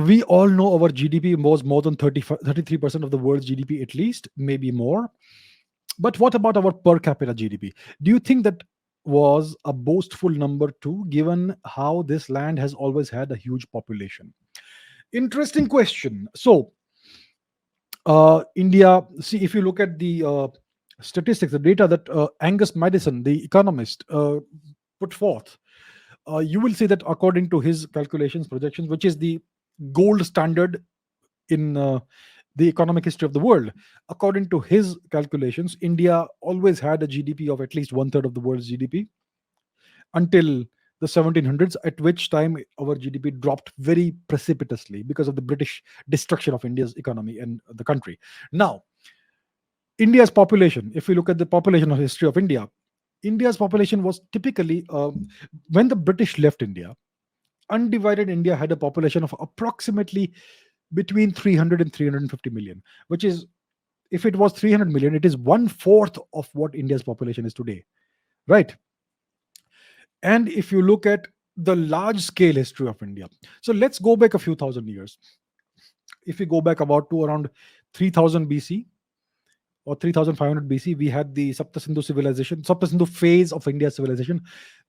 we all know our GDP was more than 33% of the world's GDP, at least, maybe more. But what about our per capita GDP? Do you think that was a boastful number too, given how this land has always had a huge population? Interesting question. So, India, see, if you look at the statistics, the data that Angus Madison, the economist, put forth, you will see that according to his calculations, projections, which is the gold standard in the economic history of the world, according to his calculations, India always had a GDP of at least one third of the world's GDP until the 1700s, at which time our GDP dropped very precipitously because of the British destruction of India's economy and the country. Now, India's population, if we look at the population of history of India, India's population was typically, when the British left India, undivided India had a population of approximately between 300 and 350 million, which is, if it was 300 million, it is one fourth of what India's population is today, right? And if you look at the large scale history of India, so let's go back a few thousand years. If we go back about to around 3000 BC or 3500 BC, we had the Sapta Sindhu phase of India's civilization,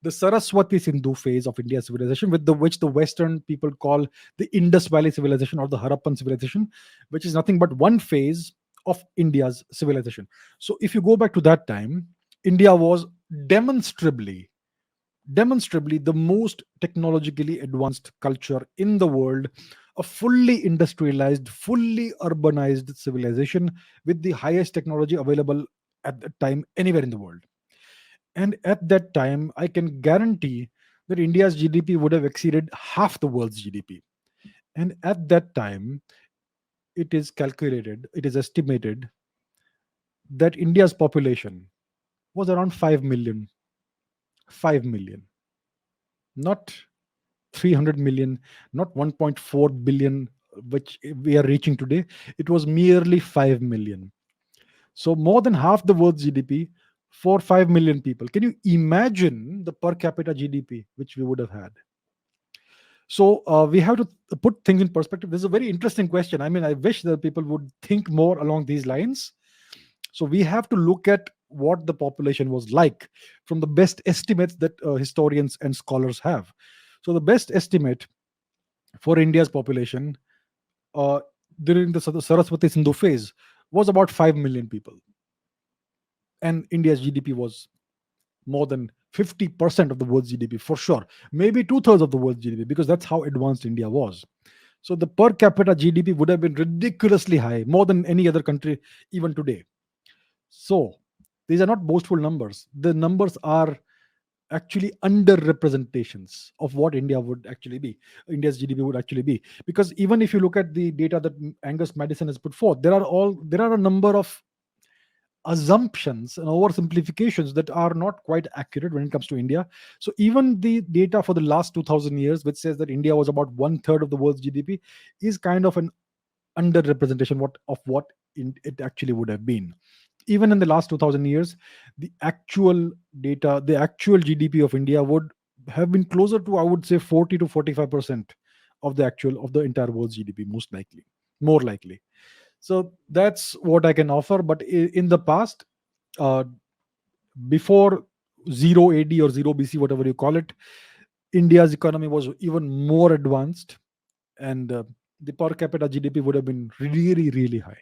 the Saraswati Sindhu phase of India's civilization, with the which the Western people call the Indus Valley civilization or the Harappan civilization, which is nothing but one phase of India's civilization. So if you go back to that time, India was demonstrably demonstrably the most technologically advanced culture in the world, a fully industrialized, fully urbanized civilization with the highest technology available at that time anywhere in the world. And at that time, I can guarantee that India's GDP would have exceeded half the world's GDP. And at that time, it is estimated that India's population was around 5 million. 5 million. Not 300 million, not 1.4 billion, which we are reaching today. It was merely 5 million. So, more than half the world's GDP for 5 million people. Can you imagine the per capita GDP which we would have had? So, we have to put things in perspective. This is a very interesting question. I mean, I wish that people would think more along these lines. So, we have to look at what the population was like from the best estimates that historians and scholars have. So, the best estimate for India's population uh, during the Saraswati Sindhu phase was about 5 million people. And India's GDP was more than 50% of the world's GDP for sure. Maybe two-thirds of the world's GDP, because that's how advanced India was. So the per capita GDP would have been ridiculously high, more than any other country even today. So these are not boastful numbers. The numbers are actually underrepresentations of what India would actually be, India's GDP would actually be. Because even if you look at the data that Angus Madison has put forth, there are a number of assumptions and oversimplifications that are not quite accurate when it comes to India. So even the data for the last 2000 years, which says that India was about one third of the world's GDP, is kind of an underrepresentation of what it actually would have been. Even in the last 2000 years, the actual data, the actual GDP of India would have been closer to, I would say, 40 to 45% of the entire world's GDP, most likely, more likely. So that's what I can offer. But in the past, uh, before 0 AD or 0 BC, whatever you call it, India's economy was even more advanced, and the per capita GDP would have been really, really high.